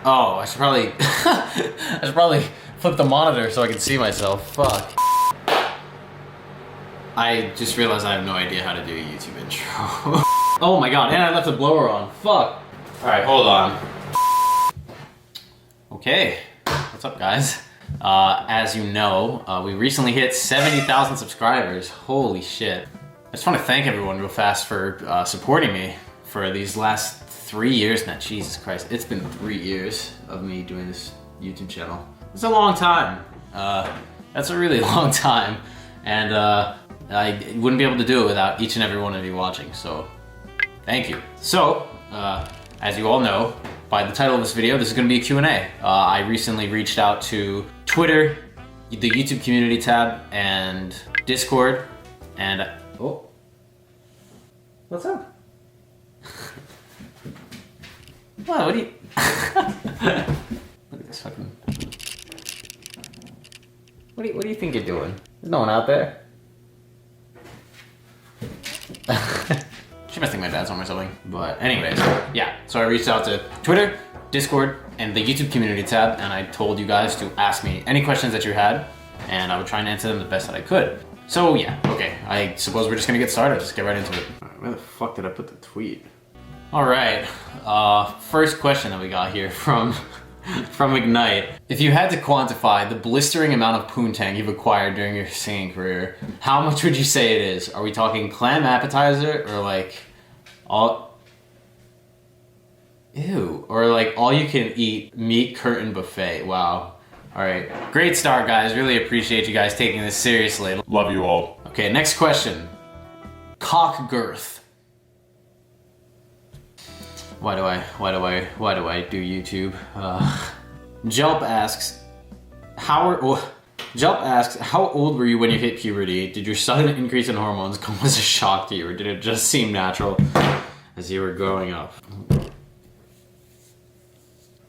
Oh, I should probably, I should probably flip the monitor so I can see myself. Fuck. I just realized I have no idea how to do a YouTube intro. Oh my god, and I left the blower on. Fuck. Alright, hold on. Okay, what's up guys? As you know, we recently hit 70,000 subscribers. Holy shit. I just want to thank everyone real fast for supporting me for these last 3 years now. Jesus Christ, it's been 3 years of me doing this YouTube channel. It's a long time. That's a really long time. And I wouldn't be able to do it without each and every one of you watching, so thank you. So, as you all know, by the title of this video, this is gonna be a Q&A. I recently reached out to Twitter, the YouTube community tab, and Discord, and oh, what's up? What do you, look at this fucking, what do you think you're doing? There's no one out there. She must think my dad's home or something. But anyways, yeah. So I reached out to Twitter, Discord, and the YouTube community tab, and I told you guys to ask me any questions that you had, and I would try and answer them the best that I could. So yeah, okay. I suppose we're just gonna get started. Just get right into it. All right, where the fuck did I put the tweet? All right. First question that we got here from Ignite. If you had to quantify the blistering amount of Poontang you've acquired during your singing career, how much would you say it is? Are we talking clam appetizer or like all... Ew. Or like all you can eat meat curtain buffet? Wow. All right. Great start, guys. Really appreciate you guys taking this seriously. Love you all. Okay, next question. Cock girth. Why do I do YouTube? Jelp asks, how old were you when you hit puberty? Did your sudden increase in hormones come as a shock to you, or did it just seem natural as you were growing up?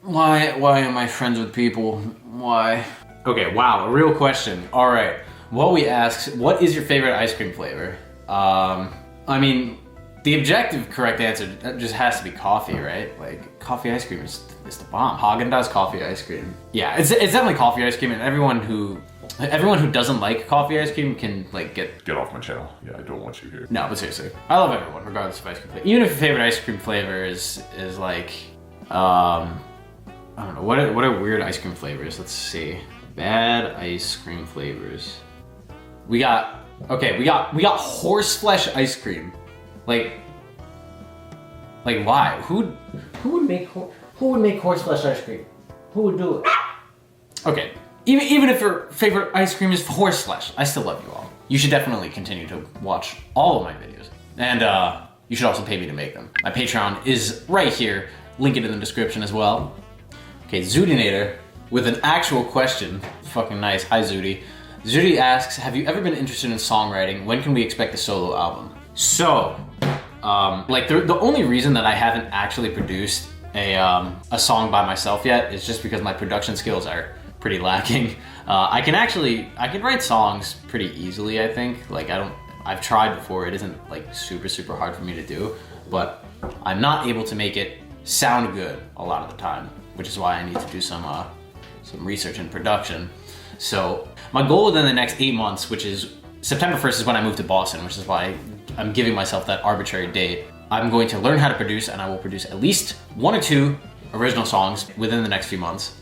Why am I friends with people? Why? Okay, wow, a real question. All right, what we asked, what is your favorite ice cream flavor? I mean, the objective correct answer just has to be coffee, right? Like, coffee ice cream is the bomb. Haagen-Dazs coffee ice cream. Yeah, it's definitely coffee ice cream, and everyone who doesn't like coffee ice cream can like get off my channel. Yeah, I don't want you here. No, but seriously, I love everyone regardless of ice cream flavor. Even if your favorite ice cream flavor is like, I don't know, what are weird ice cream flavors? Let's see. Bad ice cream flavors. We got horse flesh ice cream. Like why? Who would make horseflesh ice cream? Who would do it? Okay, even if your favorite ice cream is horseflesh, I still love you all. You should definitely continue to watch all of my videos, and you should also pay me to make them. My Patreon is right here. Link it in the description as well. Okay, Zoodinator with an actual question. Fucking nice. Hi Zoody. Zoody asks, have you ever been interested in songwriting? When can we expect a solo album? So, like the only reason that I haven't actually produced a song by myself yet is just because my production skills are pretty lacking. I can write songs pretty easily, I think. Like I've tried before, it isn't like super hard for me to do, but I'm not able to make it sound good a lot of the time, which is why I need to do some research in production. So my goal within the next 8 months, which is September 1st is when I move to Boston, which is why I'm giving myself that arbitrary date. I'm going to learn how to produce, and I will produce at least 1 or 2 original songs within the next few months.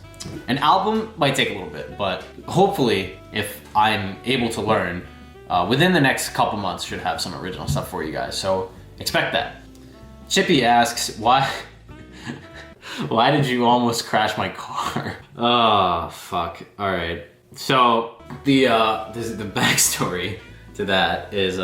An album might take a little bit, but hopefully, if I'm able to learn, within the next couple months should have some original stuff for you guys, so expect that. Chippy asks, why did you almost crash my car? Oh, fuck, all right. So, the backstory to that is,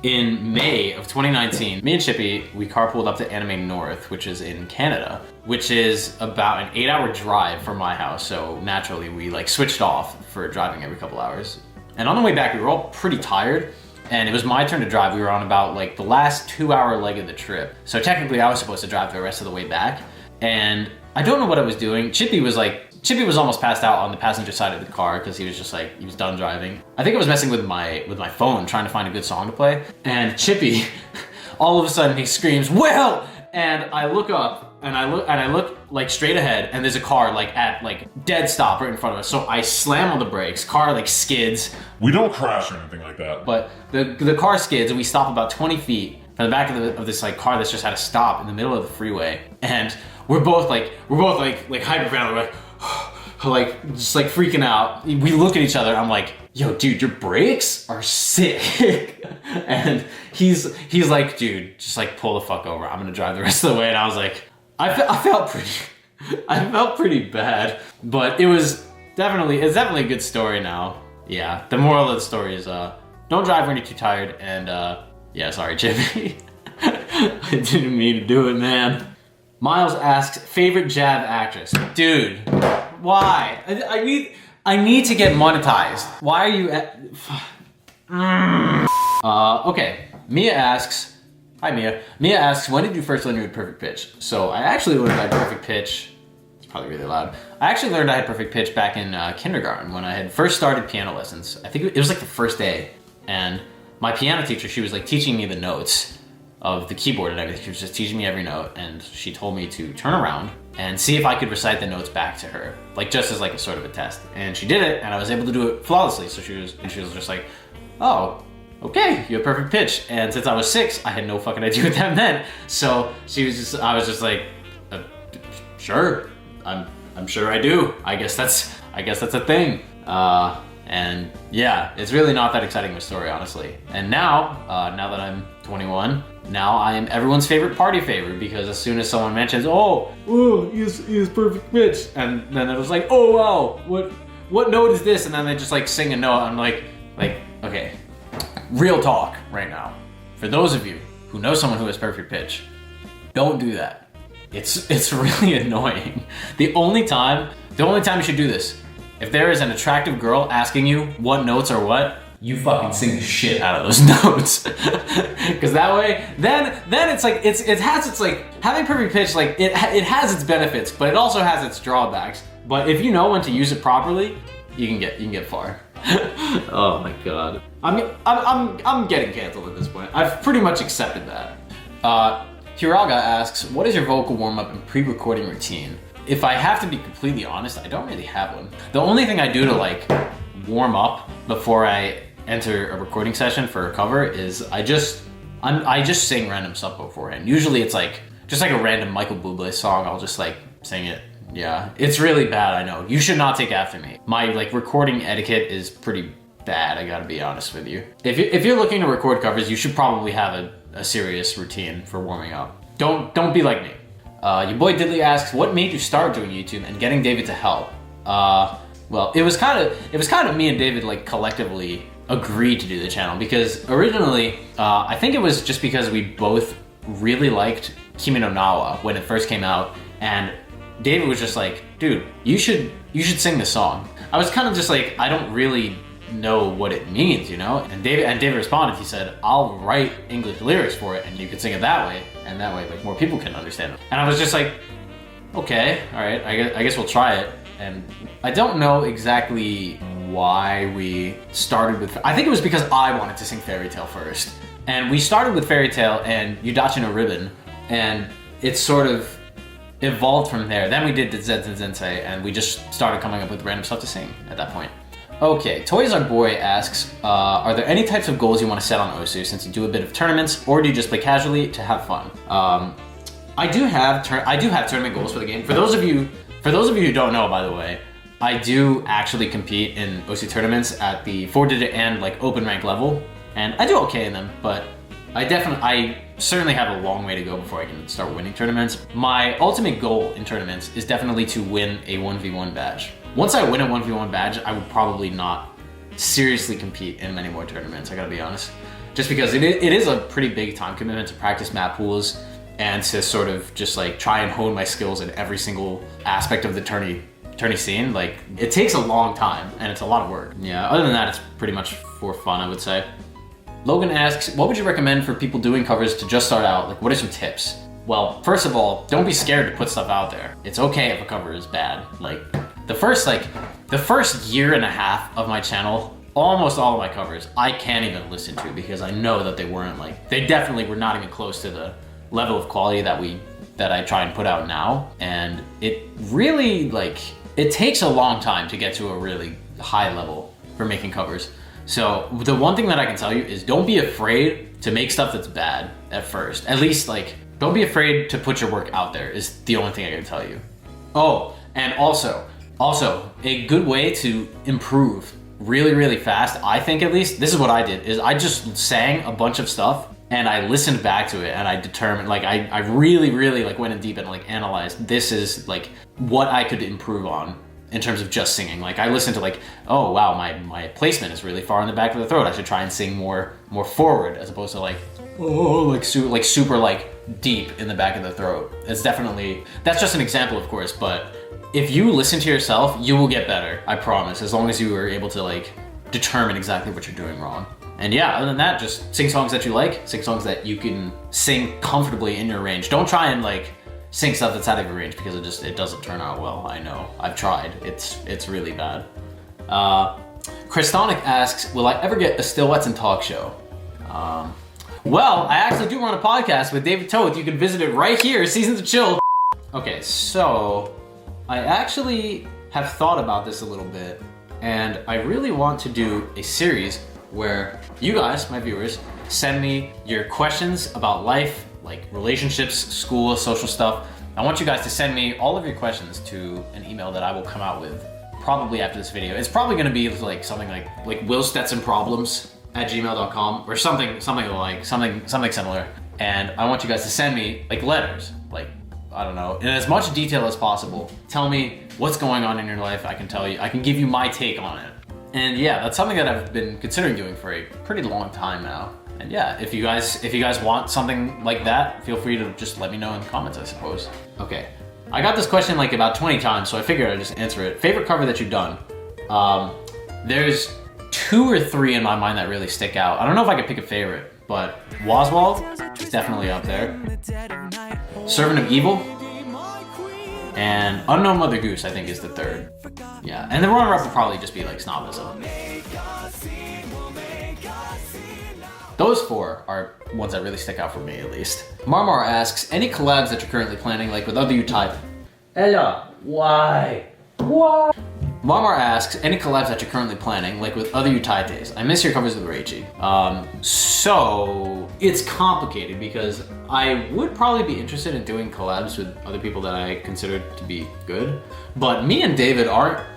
in May of 2019, me and Chippy, we carpooled up to Anime North, which is in Canada, which is about an 8-hour drive from my house. So naturally we like switched off for driving every couple hours. And on the way back, we were all pretty tired, and it was my turn to drive. We were on about like the last 2-hour leg of the trip. So technically I was supposed to drive the rest of the way back. And I don't know what I was doing. Chippy was almost passed out on the passenger side of the car because he was done driving. I think I was messing with my phone trying to find a good song to play. And Chippy, all of a sudden he screams, "Will!" And I look up and I look like straight ahead, and there's a car like at like dead stop right in front of us. So I slam on the brakes, car like skids. We don't crash or anything like that. But the car skids, and we stop about 20 feet from the back of this like car that's just had to stop in the middle of the freeway, and we're both like hyperventilating, like just like freaking out. We look at each other. I'm like, yo, dude, your brakes are sick. And he's like, dude, just like pull the fuck over. I'm gonna drive the rest of the way. And I was like, I felt pretty bad, but it's definitely a good story now. Yeah, the moral of the story is don't drive when you're too tired. And yeah, sorry, Jimmy. I didn't mean to do it, man. Miles asks, favorite Jav actress. Dude, why? I need to get monetized. Why are you at... Okay, Mia asks, hi Mia. Mia asks, when did you first learn you had perfect pitch? So I actually learned I had perfect pitch. It's probably really loud. I actually learned I had perfect pitch back in kindergarten when I had first started piano lessons. I think it was like the first day. And my piano teacher, she was like teaching me the notes of the keyboard and everything. She was just teaching me every note, and she told me to turn around and see if I could recite the notes back to her, like just as like a sort of a test. And she did it, and I was able to do it flawlessly. So she was just like, oh, okay, you have perfect pitch. And since I was 6, I had no fucking idea what that meant. So I was just like, sure, I'm sure I do. I guess that's a thing. And yeah, it's really not that exciting of a story, honestly. And now that I'm 21, now I am everyone's favorite party favor, because as soon as someone mentions, he has perfect pitch, and then it was like, oh wow, what note is this? And then they just like sing a note. I'm like, okay, real talk right now. For those of you who know someone who has perfect pitch, don't do that. It's really annoying. The only time you should do this, if there is an attractive girl asking you what notes are what, you fucking sing the shit out of those notes. Because that way, then it's like, it has its like, having perfect pitch, like it has its benefits, but it also has its drawbacks. But if you know when to use it properly, you can get far. Oh my god. I'm getting canceled at this point. I've pretty much accepted that. Hiraga asks, what is your vocal warm-up and pre-recording routine? If I have to be completely honest, I don't really have one. The only thing I do to like warm up before I enter a recording session for a cover is I just sing random stuff beforehand. Usually it's like just like a random Michael Bublé song. I'll just like sing it. Yeah, it's really bad. I know. You should not take after me. My like recording etiquette is pretty bad. I gotta be honest with you. If you're looking to record covers, you should probably have a serious routine for warming up. Don't be like me. Your boy Diddley asks, what made you start doing YouTube and getting David to help? Well, it was kind of me and David like collectively agreed to do the channel, because originally, I think it was just because we both really liked Kimi no Nawa when it first came out, and David was just like, dude, you should sing this song. I was kind of just like, I don't really know what it means, you know? And David responded, he said, I'll write English lyrics for it and you can sing it that way, and that way like more people can understand it. And I was just like, okay, all right, I guess we'll try it. And I don't know exactly why we started with, I think it was because I wanted to sing Fairy Tale first. And we started with Fairy Tale and Yudachi no Ribbon, and it sort of evolved from there. Then we did Zenzen Zensei, and we just started coming up with random stuff to sing at that point. Okay, Toys Our Boy asks, are there any types of goals you want to set on Osu since you do a bit of tournaments, or do you just play casually to have fun? I do have tournament goals for the game. For those of you who don't know, by the way, I do actually compete in Osu tournaments at the 4-digit and like open rank level, and I do okay in them, but I certainly have a long way to go before I can start winning tournaments. My ultimate goal in tournaments is definitely to win a 1v1 badge. Once I win a 1v1 badge, I would probably not seriously compete in many more tournaments, I gotta be honest. Just because it is a pretty big time commitment to practice map pools and to sort of just like try and hone my skills in every single aspect of the tourney scene. Like, it takes a long time and it's a lot of work. Yeah, other than that, it's pretty much for fun, I would say. Logan asks, what would you recommend for people doing covers to just start out? Like, what are some tips? Well, first of all, don't be scared to put stuff out there. It's okay if a cover is bad. Like, the first year and a half of my channel, almost all of my covers, I can't even listen to because I know that they definitely were not even close to level of quality that I try and put out now. And it really, like, it takes a long time to get to a really high level for making covers. So the one thing that I can tell you is don't be afraid to make stuff that's bad at first. At least, like, don't be afraid to put your work out there is the only thing I can tell you. Oh, and also, a good way to improve really, really fast, I think at least, this is what I did, is I just sang a bunch of stuff and I listened back to it and I determined, like, I really, really, like, went in deep and, like, analyzed, this is, like, what I could improve on in terms of just singing. Like, I listened to, like, oh, wow, my placement is really far in the back of the throat. I should try and sing more forward as opposed to, like, oh, like super, like, deep in the back of the throat. It's definitely, that's just an example, of course, but if you listen to yourself, you will get better, I promise, as long as you are able to, like, determine exactly what you're doing wrong. And yeah, other than that, just sing songs that you like, sing songs that you can sing comfortably in your range. Don't try and, like, sing stuff that's out of your range because it doesn't turn out well. I know, I've tried, it's really bad. Christonic asks, will I ever get a Still Wetson talk show? Well, I actually do run a podcast with David Toth. You can visit it right here, Seasons of Chill. Okay, so I actually have thought about this a little bit, and I really want to do a series where you guys, my viewers, send me your questions about life, like relationships, school, social stuff. I want you guys to send me all of your questions to an email that I will come out with probably after this video. It's probably gonna be like something like Will Stetson Problems @gmail.com or something similar. And I want you guys to send me like letters, like, I don't know, in as much detail as possible. Tell me what's going on in your life. I can tell you, I can give you my take on it. And yeah, that's something that I've been considering doing for a pretty long time now. And yeah, if you guys want something like that, feel free to just let me know in the comments, I suppose. Okay, I got this question like about 20 times, so I figured I'd just answer it. Favorite cover that you've done? There's 2 or 3 in my mind that really stick out. I don't know if I could pick a favorite, but Oswald is definitely up there. Servant of Evil, and Unknown Mother Goose, I think, is the 3rd. Yeah, and the runner-up would probably just be like Snobism. Those 4 are ones that really stick out for me, at least. Marmar asks, any collabs that you're currently planning, like with other type? Ella, why? What? Marmar asks, any collabs that you're currently planning, like with other Utaites? I miss your covers with Reichi. So it's complicated because I would probably be interested in doing collabs with other people that I consider to be good. But me and David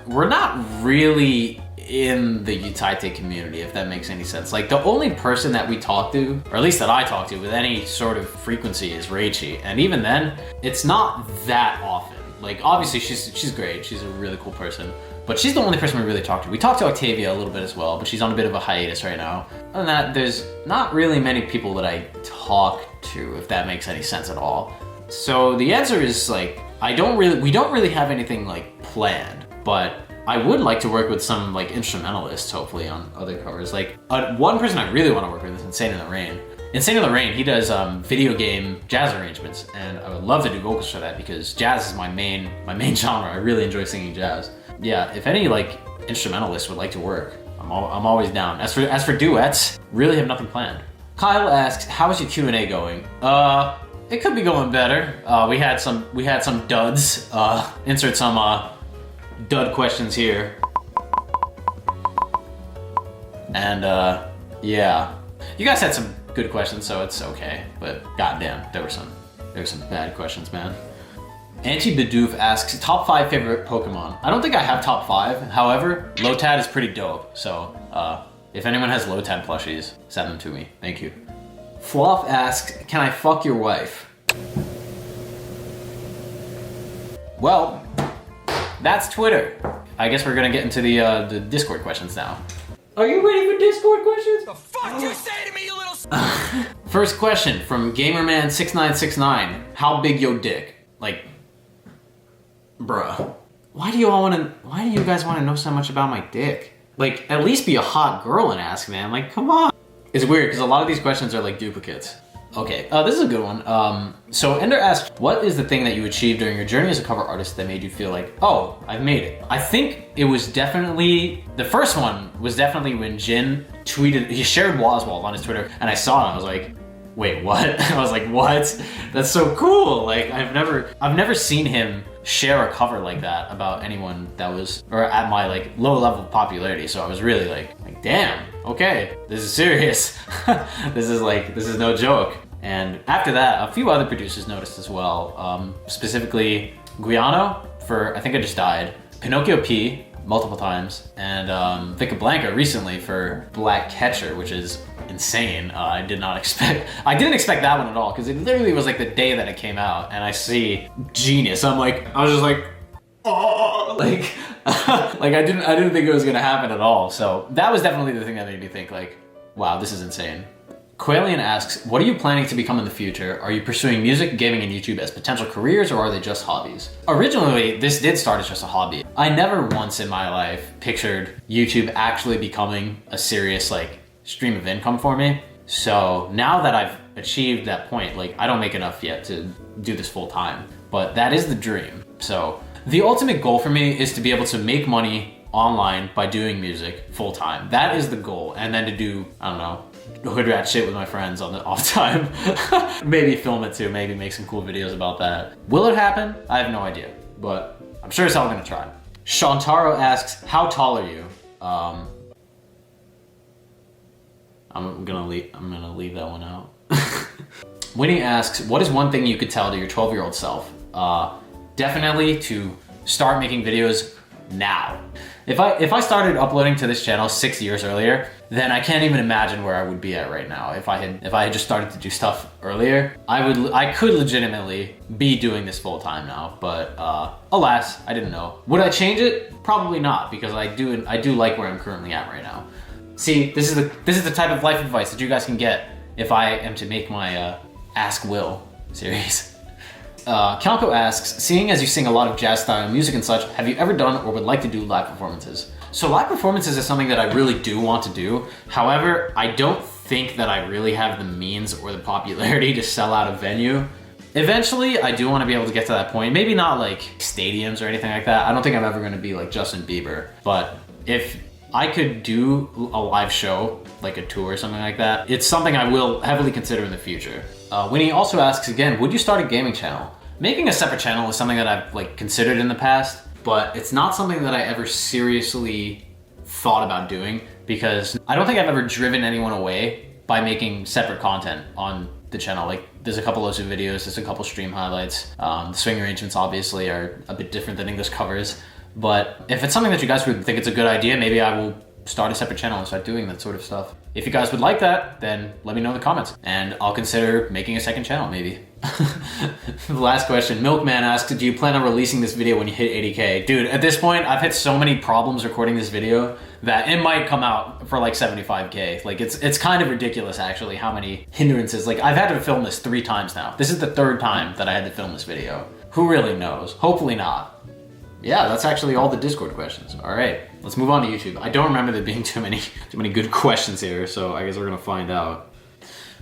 we're not really in the Utaite community, if that makes any sense. Like, the only person that we talk to, or at least that I talk to with any sort of frequency, is Reichi. And even then, it's not that often. Like, obviously she's great, she's a really cool person, but she's the only person we really talk to. We talk to Octavia a little bit as well, but she's on a bit of a hiatus right now. Other than that, there's not really many people that I talk to, if that makes any sense at all. So the answer is, like, we don't really have anything like planned, but I would like to work with some like instrumentalists, hopefully, on other covers. Like, one person I really want to work with is Insane in the Rain. Insane in the Rain, he does video game jazz arrangements, and I would love to do vocals for that because jazz is my main genre. I really enjoy singing jazz. Yeah, if any like instrumentalists would like to work, I'm always down. As for duets, really have nothing planned. Kyle asks, how is your Q&A going? It could be going better. We had some duds. Insert some dud questions here. And yeah, you guys had some good questions, so it's okay. But goddamn, there were some bad questions, man. Anti-Bidoof asks, top 5 favorite Pokemon. I don't think I have top 5. However, Lotad is pretty dope. So if anyone has Lotad plushies, send them to me. Thank you. Fluff asks, can I fuck your wife? Well, that's Twitter. I guess we're gonna get into the Discord questions now. Are you ready for Discord questions? The fuck you say to me, you little First question from Gamerman6969. How big yo dick? Like, bruh. Why do you guys wanna know so much about my dick? Like, at least be a hot girl and ask, man. Like, come on. It's weird, because a lot of these questions are like duplicates. Okay, this is a good one. So Ender asked, what is the thing that you achieved during your journey as a cover artist that made you feel like, oh, I've made it? I think it was definitely, the first one was definitely when Jin tweeted, he shared Oswald on his Twitter, and I saw it and I was like, wait, what? I was like, what? That's so cool. Like, I've never seen him share a cover like that about anyone that was, or at my like low level of popularity. So I was really like, damn, okay, this is serious. This is no joke. And after that, a few other producers noticed as well, specifically Guiano for I Think I Just Died, Pinocchio P multiple times, and Vica Blanca recently for Black Catcher, which is insane. I didn't expect that one at all, because it literally was like the day that it came out, and I see Genius. I was just like, oh, like, like I didn't think it was gonna happen at all. So that was definitely the thing that made me think like, wow, this is insane. Quailian asks, what are you planning to become in the future? Are you pursuing music, gaming, and YouTube as potential careers, or are they just hobbies? Originally, this did start as just a hobby. I never once in my life pictured YouTube actually becoming a serious like stream of income for me. So now that I've achieved that point, like I don't make enough yet to do this full time, but that is the dream. So the ultimate goal for me is to be able to make money online by doing music full time. That is the goal. And then to do, I don't know, hood rat shit with my friends on the off time. Maybe film it too, maybe make some cool videos about that. Will it happen? I have no idea, but I'm sure as hell gonna try. Shantaro asks, how tall are you? I'm gonna leave that one out. Winnie asks, what is one thing you could tell to your 12-year-old self? Definitely to start making videos now. If I started uploading to this channel 6 years earlier, then I can't even imagine where I would be at right now. If I had just started to do stuff earlier, I could legitimately be doing this full time now. But alas, I didn't know. Would I change it? Probably not, because I do like where I'm currently at right now. See, this is the type of life advice that you guys can get if I am to make my Ask Will series. Calco asks, seeing as you sing a lot of jazz style music and such, have you ever done or would like to do live performances? So live performances is something that I really do want to do. However, I don't think that I really have the means or the popularity to sell out a venue. Eventually, I do want to be able to get to that point. Maybe not like stadiums or anything like that. I don't think I'm ever going to be like Justin Bieber. But if I could do a live show, like a tour or something like that, it's something I will heavily consider in the future. Winnie also asks again, would you start a gaming channel? Making a separate channel is something that I've like considered in the past, but it's not something that I ever seriously thought about doing, because I don't think I've ever driven anyone away by making separate content on the channel. Like there's a couple of those videos, there's a couple stream highlights. The swing arrangements obviously are a bit different than English covers, but if it's something that you guys would think it's a good idea, maybe I will start a separate channel and start doing that sort of stuff. If you guys would like that, then let me know in the comments, and I'll consider making a second channel, maybe. The last question, Milkman asks, do you plan on releasing this video when you hit 80K? Dude, at this point, I've had so many problems recording this video that it might come out for like 75K. Like it's kind of ridiculous actually how many hindrances. Like I've had to film this 3 times now. This is the 3rd time that I had to film this video. Who really knows? Hopefully not. Yeah, that's actually all the Discord questions. All right, let's move on to YouTube. I don't remember there being too many good questions here, so I guess we're gonna find out.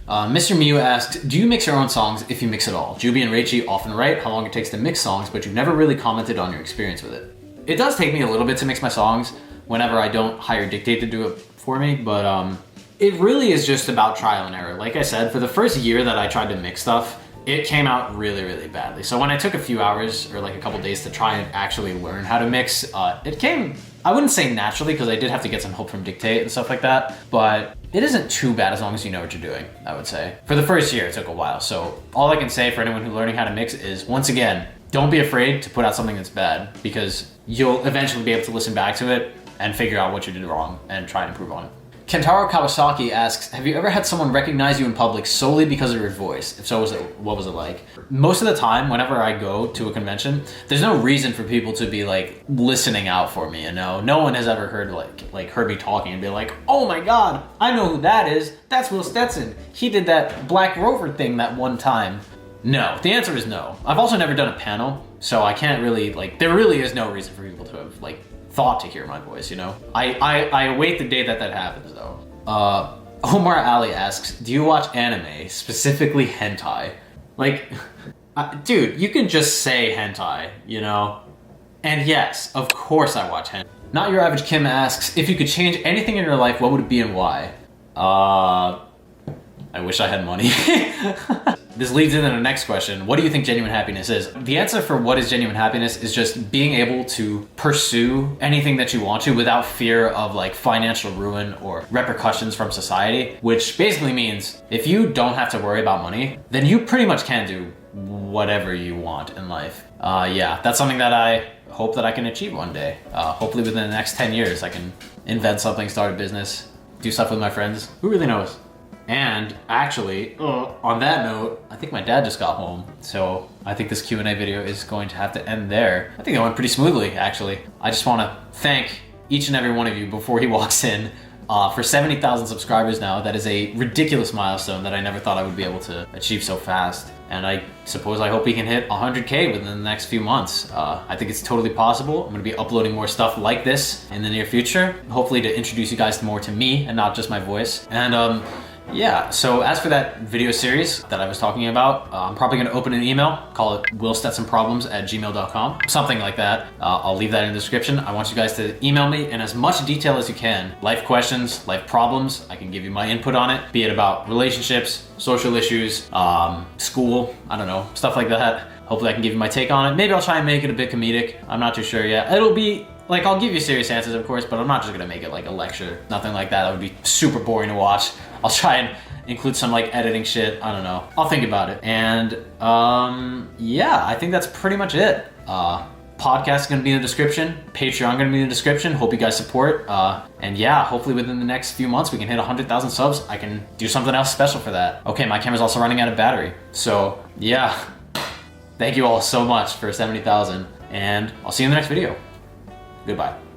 Mr. Mew asked, do you mix your own songs if you mix at all? Juby and Raichi often write how long it takes to mix songs, but you've never really commented on your experience with it. It does take me a little bit to mix my songs whenever I don't hire Dictate to do it for me, but it really is just about trial and error. Like I said, for the first year that I tried to mix stuff, it came out really, really badly. So when I took a few hours or like a couple days to try and actually learn how to mix, it came, I wouldn't say naturally, because I did have to get some help from Dictate and stuff like that, but it isn't too bad as long as you know what you're doing, I would say. For the first year, it took a while. So all I can say for anyone who's learning how to mix is, once again, don't be afraid to put out something that's bad, because you'll eventually be able to listen back to it and figure out what you did wrong and try and improve on it. Kentaro Kawasaki asks, have you ever had someone recognize you in public solely because of your voice? If so, what was it like? Most of the time, whenever I go to a convention, there's no reason for people to be like listening out for me, you know? No one has ever heard heard me talking and be like, oh my God, I know who that is. That's Will Stetson. He did that Black Rover thing that one time. No, the answer is no. I've also never done a panel, so I can't really, there really is no reason for people to have thought to hear my voice, you know? I await the day that happens though. Omar Ali asks, do you watch anime, specifically hentai? Dude, you can just say hentai, you know? And yes, of course I watch hentai. Not Your Average Kim asks, if you could change anything in your life, what would it be and why? I I wish I had money. This leads into the next question. What do you think genuine happiness is? The answer for what is genuine happiness is just being able to pursue anything that you want to without fear of like financial ruin or repercussions from society, which basically means if you don't have to worry about money, then you pretty much can do whatever you want in life. Yeah, that's something that I hope that I can achieve one day. Hopefully within the next 10 years, I can invent something, start a business, do stuff with my friends. Who really knows? And actually, on that note, I think my dad just got home. So I think this Q&A video is going to have to end there. I think it went pretty smoothly, actually. I just want to thank each and every one of you before he walks in. For 70,000 subscribers now, that is a ridiculous milestone that I never thought I would be able to achieve so fast. And I hope we can hit 100K within the next few months. I think it's totally possible. I'm gonna be uploading more stuff like this in the near future, hopefully to introduce you guys more to me and not just my voice. And yeah, so as for that video series that I was talking about, I'm probably gonna open an email, call it willstetsonproblems@gmail.com, something like that. I'll leave that in the description. I want you guys to email me in as much detail as you can. Life questions, life problems, I can give you my input on it, be it about relationships, social issues, school, I don't know, stuff like that. Hopefully I can give you my take on it. Maybe I'll try and make it a bit comedic. I'm not too sure yet. It'll be, like, I'll give you serious answers, of course, but I'm not just gonna make it like a lecture. Nothing like that. That would be super boring to watch. I'll try and include some like editing shit. I don't know. I'll think about it. And yeah, I think that's pretty much it. Podcast is gonna be in the description. Patreon gonna be in the description. Hope you guys support. And yeah, hopefully within the next few months we can hit 100,000 subs. I can do something else special for that. Okay, my camera's also running out of battery. So yeah, thank you all so much for 70,000, and I'll see you in the next video. Goodbye.